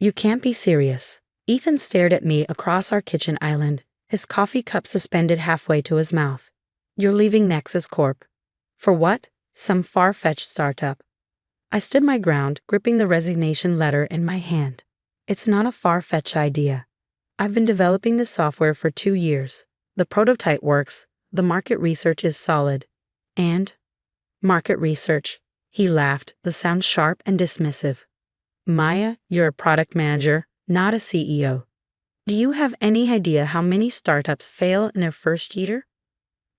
You can't be serious. Ethan stared at me across our kitchen island, his coffee cup suspended halfway to his mouth. You're leaving Nexus Corp. For what? Some far-fetched startup. I stood my ground, gripping the resignation letter in my hand. It's not a far-fetched idea. I've been developing this software for 2 years. The prototype works, the market research is solid. And? Market research. He laughed, the sound sharp and dismissive. Maya, you're a product manager, not a CEO. Do you have any idea how many startups fail in their first year?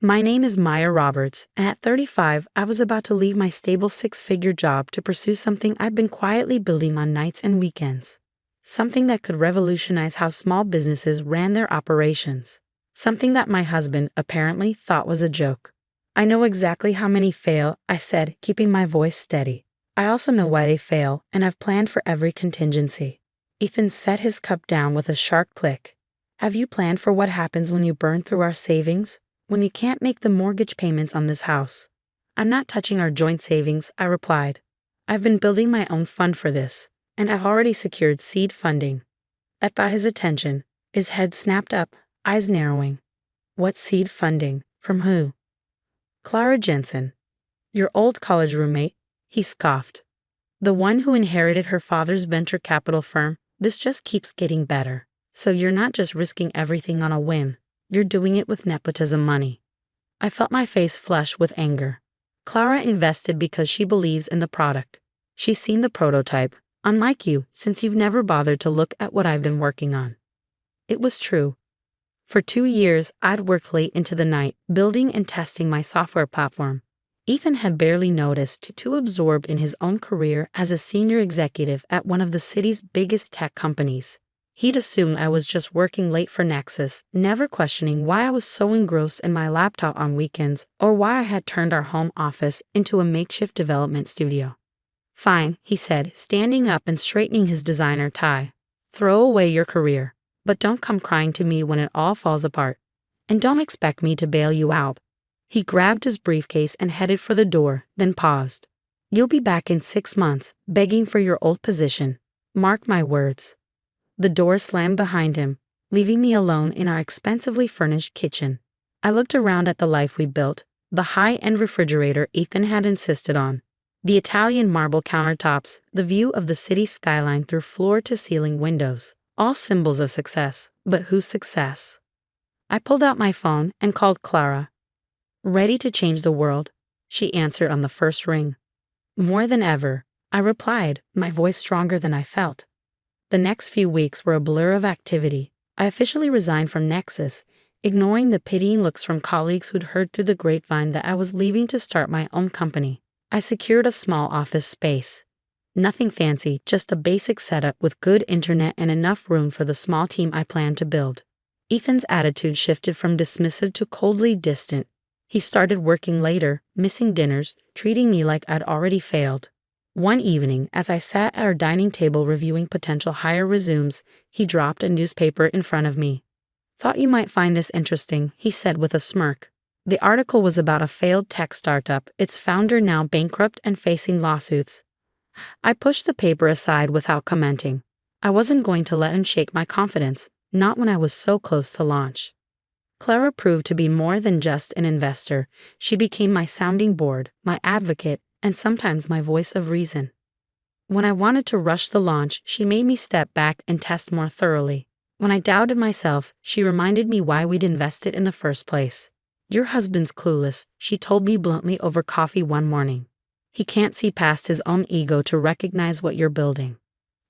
My name is Maya Roberts, and at 35, I was about to leave my stable 6-figure job to pursue something I'd been quietly building on nights and weekends. Something that could revolutionize how small businesses ran their operations. Something that my husband apparently thought was a joke. I know exactly how many fail, I said, keeping my voice steady. I also know why they fail, and I've planned for every contingency. Ethan set his cup down with a sharp click. Have you planned for what happens when you burn through our savings? When you can't make the mortgage payments on this house? I'm not touching our joint savings, I replied. I've been building my own fund for this, and I've already secured seed funding. That got his attention. His head snapped up, eyes narrowing. What seed funding? From who? Clara Jensen. Your old college roommate, he scoffed. The one who inherited her father's venture capital firm. This just keeps getting better. So you're not just risking everything on a whim. You're doing it with nepotism money. I felt my face flush with anger. Clara invested because she believes in the product. She's seen the prototype, unlike you, since you've never bothered to look at what I've been working on. It was true. For 2 years, I'd worked late into the night, building and testing my software platform. Ethan had barely noticed, too absorbed in his own career as a senior executive at one of the city's biggest tech companies. He'd assumed I was just working late for Nexus, never questioning why I was so engrossed in my laptop on weekends or why I had turned our home office into a makeshift development studio. Fine, he said, standing up and straightening his designer tie. Throw away your career, but don't come crying to me when it all falls apart. And don't expect me to bail you out. He grabbed his briefcase and headed for the door, then paused. You'll be back in 6 months, begging for your old position. Mark my words. The door slammed behind him, leaving me alone in our expensively furnished kitchen. I looked around at the life we built, the high-end refrigerator Ethan had insisted on, the Italian marble countertops, the view of the city skyline through floor-to-ceiling windows, all symbols of success, but whose success? I pulled out my phone and called Clara. Ready to change the world, she answered on the first ring. More than ever, I replied, my voice stronger than I felt. The next few weeks were a blur of activity. I officially resigned from Nexus, ignoring the pitying looks from colleagues who'd heard through the grapevine that I was leaving to start my own company. I secured a small office space. Nothing fancy, just a basic setup with good internet and enough room for the small team I planned to build. Ethan's attitude shifted from dismissive to coldly distant. He started working later, missing dinners, treating me like I'd already failed. One evening, as I sat at our dining table reviewing potential hire resumes, he dropped a newspaper in front of me. Thought you might find this interesting, he said with a smirk. The article was about a failed tech startup, its founder now bankrupt and facing lawsuits. I pushed the paper aside without commenting. I wasn't going to let him shake my confidence, not when I was so close to launch. Clara proved to be more than just an investor. She became my sounding board, my advocate, and sometimes my voice of reason. When I wanted to rush the launch, she made me step back and test more thoroughly. When I doubted myself, she reminded me why we'd invested in the first place. Your husband's clueless, she told me bluntly over coffee one morning. He can't see past his own ego to recognize what you're building.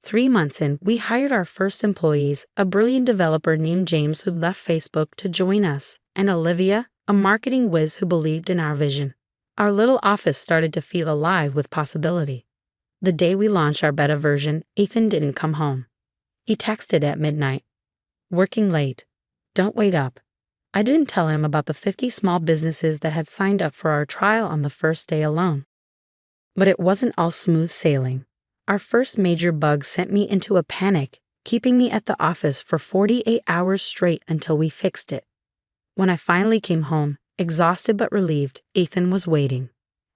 3 months in, we hired our first employees, a brilliant developer named James who'd left Facebook to join us, and Olivia, a marketing whiz who believed in our vision. Our little office started to feel alive with possibility. The day we launched our beta version, Ethan didn't come home. He texted at midnight. Working late. Don't wait up. I didn't tell him about the 50 small businesses that had signed up for our trial on the first day alone. But it wasn't all smooth sailing. Our first major bug sent me into a panic, keeping me at the office for 48 hours straight until we fixed it. When I finally came home, exhausted but relieved, Ethan was waiting.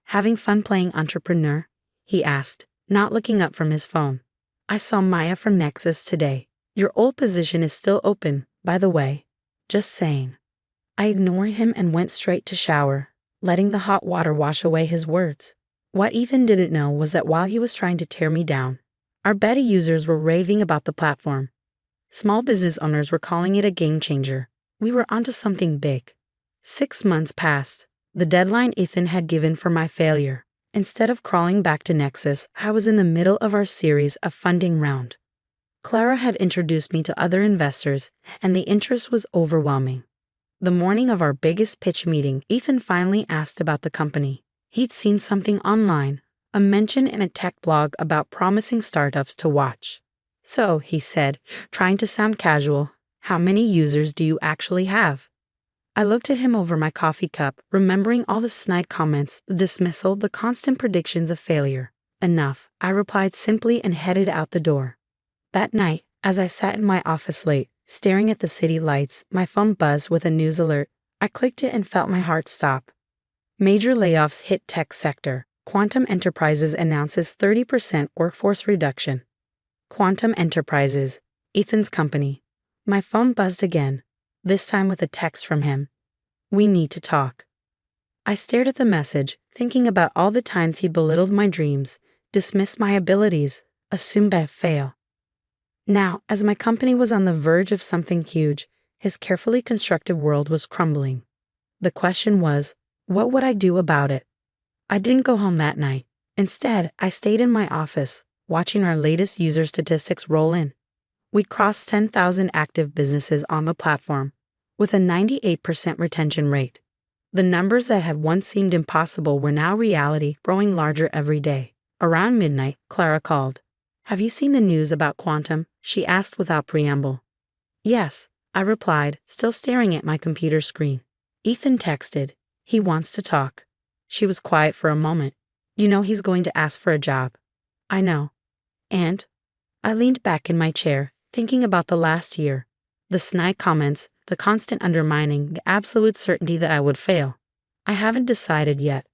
Having fun playing entrepreneur? He asked, not looking up from his phone. I saw Maya from Nexus today. Your old position is still open, by the way. Just saying. I ignored him and went straight to shower, letting the hot water wash away his words. What Ethan didn't know was that while he was trying to tear me down, our beta users were raving about the platform. Small business owners were calling it a game changer. We were onto something big. 6 months passed, the deadline Ethan had given for my failure. Instead of crawling back to Nexus, I was in the middle of our series of funding round. Clara had introduced me to other investors, and the interest was overwhelming. The morning of our biggest pitch meeting, Ethan finally asked about the company. He'd seen something online, a mention in a tech blog about promising startups to watch. So, he said, trying to sound casual, how many users do you actually have? I looked at him over my coffee cup, remembering all the snide comments, the dismissal, the constant predictions of failure. Enough, I replied simply and headed out the door. That night, as I sat in my office late, staring at the city lights, my phone buzzed with a news alert. I clicked it and felt my heart stop. Major layoffs hit tech sector. Quantum Enterprises announces 30% workforce reduction. Quantum Enterprises, Ethan's company. My phone buzzed again, this time with a text from him. We need to talk. I stared at the message, thinking about all the times he belittled my dreams, dismissed my abilities, assumed I'd fail. Now, as my company was on the verge of something huge, his carefully constructed world was crumbling. The question was, what would I do about it? I didn't go home that night. Instead, I stayed in my office, watching our latest user statistics roll in. We crossed 10,000 active businesses on the platform, with a 98% retention rate. The numbers that had once seemed impossible were now reality, growing larger every day. Around midnight, Clara called. Have you seen the news about Quantum? She asked without preamble. Yes, I replied, still staring at my computer screen. Ethan texted. He wants to talk. She was quiet for a moment. You know he's going to ask for a job. I know. And? I leaned back in my chair, thinking about the last year. The snide comments, the constant undermining, the absolute certainty that I would fail. I haven't decided yet.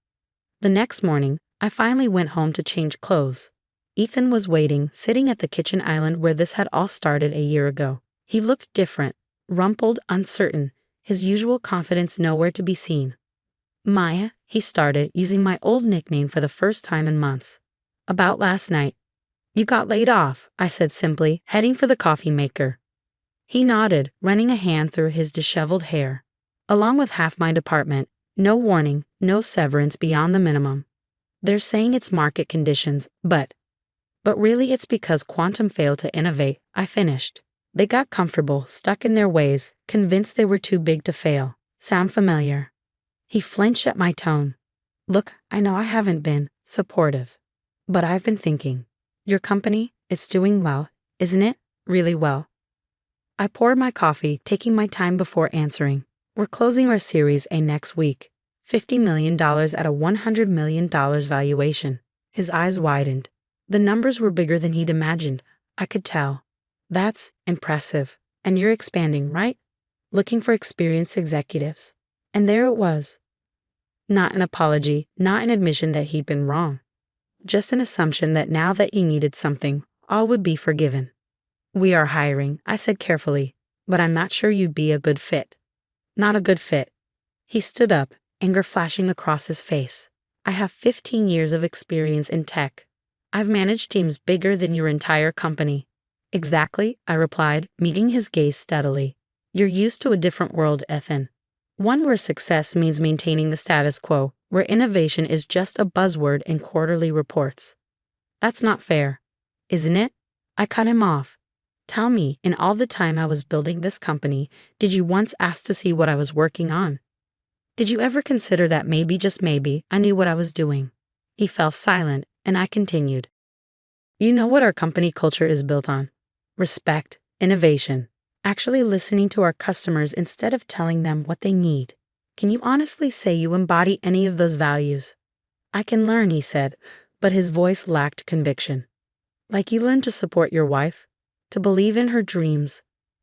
The next morning, I finally went home to change clothes. Ethan was waiting, sitting at the kitchen island where this had all started a year ago. He looked different, rumpled, uncertain, his usual confidence nowhere to be seen. Maya, he started, using my old nickname for the first time in months. About last night. You got laid off, I said simply, heading for the coffee maker. He nodded, running a hand through his disheveled hair. Along with half my department, no warning, no severance beyond the minimum. They're saying it's market conditions, but really it's because Quantum failed to innovate, I finished. They got comfortable, stuck in their ways, convinced they were too big to fail. Sound familiar? He flinched at my tone. Look, I know I haven't been supportive, but I've been thinking. Your company, it's doing well, isn't it? Really well. I poured my coffee, taking my time before answering. We're closing our Series A next week. $50 million at a $100 million valuation. His eyes widened. The numbers were bigger than he'd imagined. I could tell. That's impressive. And you're expanding, right? Looking for experienced executives. And there it was. Not an apology, not an admission that he'd been wrong. Just an assumption that now that he needed something, all would be forgiven. We are hiring, I said carefully, but I'm not sure you'd be a good fit. Not a good fit. He stood up, anger flashing across his face. I have 15 years of experience in tech. I've managed teams bigger than your entire company. Exactly, I replied, meeting his gaze steadily. You're used to a different world, Ethan. One where success means maintaining the status quo, where innovation is just a buzzword in quarterly reports. That's not fair, isn't it? I cut him off. Tell me, in all the time I was building this company, did you once ask to see what I was working on? Did you ever consider that maybe, just maybe, I knew what I was doing? He fell silent, and I continued. You know what our company culture is built on? Respect, innovation, actually listening to our customers instead of telling them what they need. Can you honestly say you embody any of those values? I can learn, he said, but his voice lacked conviction. Like you learned to support your wife? To believe in her dreams?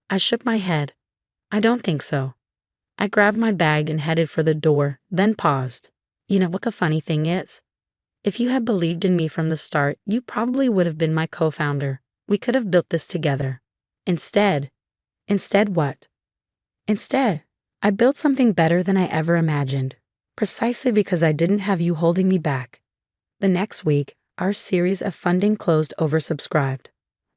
I shook my head. I don't think so. I grabbed my bag and headed for the door, then paused. You know what the funny thing is? If you had believed in me from the start, you probably would have been my co-founder. We could have built this together. Instead what? Instead, I built something better than I ever imagined, precisely because I didn't have you holding me back. The next week, our series of funding closed oversubscribed.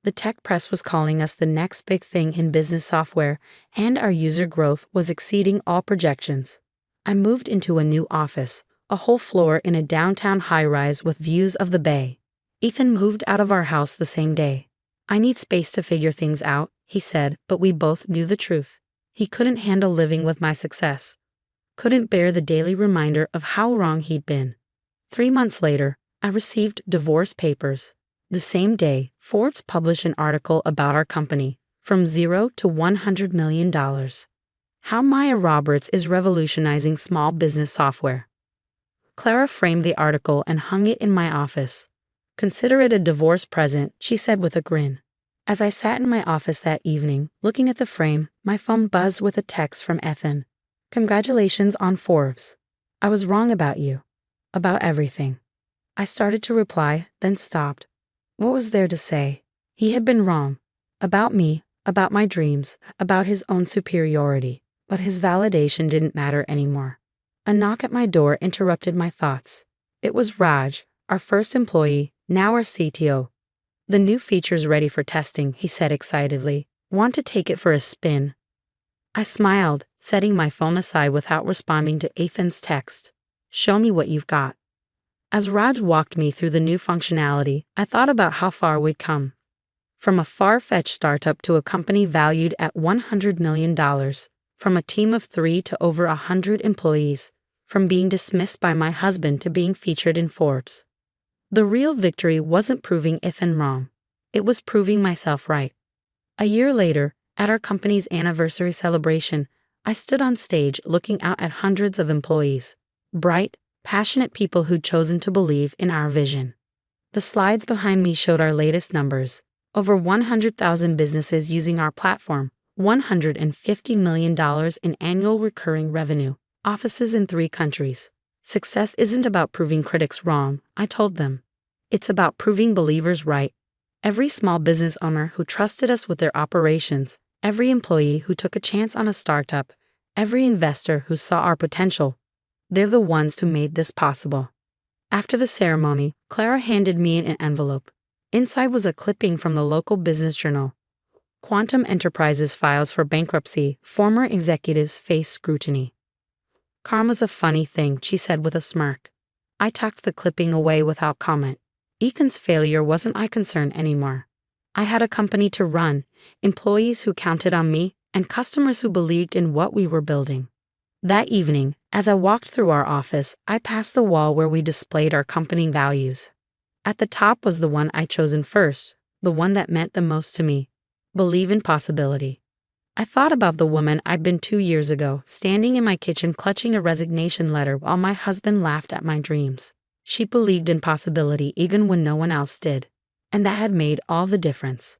The tech press was calling us the next big thing in business software, and our user growth was exceeding all projections. I moved into a new office, a whole floor in a downtown high-rise with views of the bay. Ethan moved out of our house the same day. I need space to figure things out, he said, but we both knew the truth. He couldn't handle living with my success. Couldn't bear the daily reminder of how wrong he'd been. 3 months later, I received divorce papers. The same day, Forbes published an article about our company, from $0 to $100 million. How Maya Roberts is revolutionizing small business software. Clara framed the article and hung it in my office. Consider it a divorce present, she said with a grin. As I sat in my office that evening, looking at the frame, my phone buzzed with a text from Ethan. Congratulations on Forbes. I was wrong about you. About everything. I started to reply, then stopped. What was there to say? He had been wrong. About me, about my dreams, about his own superiority. But his validation didn't matter anymore. A knock at my door interrupted my thoughts. It was Raj, our first employee, now our CTO. The new feature's ready for testing, he said excitedly. Want to take it for a spin? I smiled, setting my phone aside without responding to Ethan's text. Show me what you've got. As Raj walked me through the new functionality, I thought about how far we'd come. From a far-fetched startup to a company valued at $100 million, from a team of 3 to over 100 employees, from being dismissed by my husband to being featured in Forbes. The real victory wasn't proving Ethan wrong. It was proving myself right. A year later, at our company's anniversary celebration, I stood on stage looking out at hundreds of employees. Bright, passionate people who'd chosen to believe in our vision. The slides behind me showed our latest numbers. Over 100,000 businesses using our platform, $150 million in annual recurring revenue, offices in 3 countries. Success isn't about proving critics wrong, I told them. It's about proving believers right. Every small business owner who trusted us with their operations, every employee who took a chance on a startup, every investor who saw our potential, they're the ones who made this possible. After the ceremony, Clara handed me an envelope. Inside was a clipping from the local business journal. Quantum Enterprises files for bankruptcy, former executives face scrutiny. Karma's a funny thing, she said with a smirk. I tucked the clipping away without comment. Ethan's failure wasn't my concern anymore. I had a company to run, employees who counted on me, and customers who believed in what we were building. That evening, as I walked through our office, I passed the wall where we displayed our company values. At the top was the one I'd chosen first, the one that meant the most to me. Believe in possibility. I thought about the woman I'd been 2 years ago, standing in my kitchen clutching a resignation letter while my husband laughed at my dreams. She believed in possibility even when no one else did. And that had made all the difference.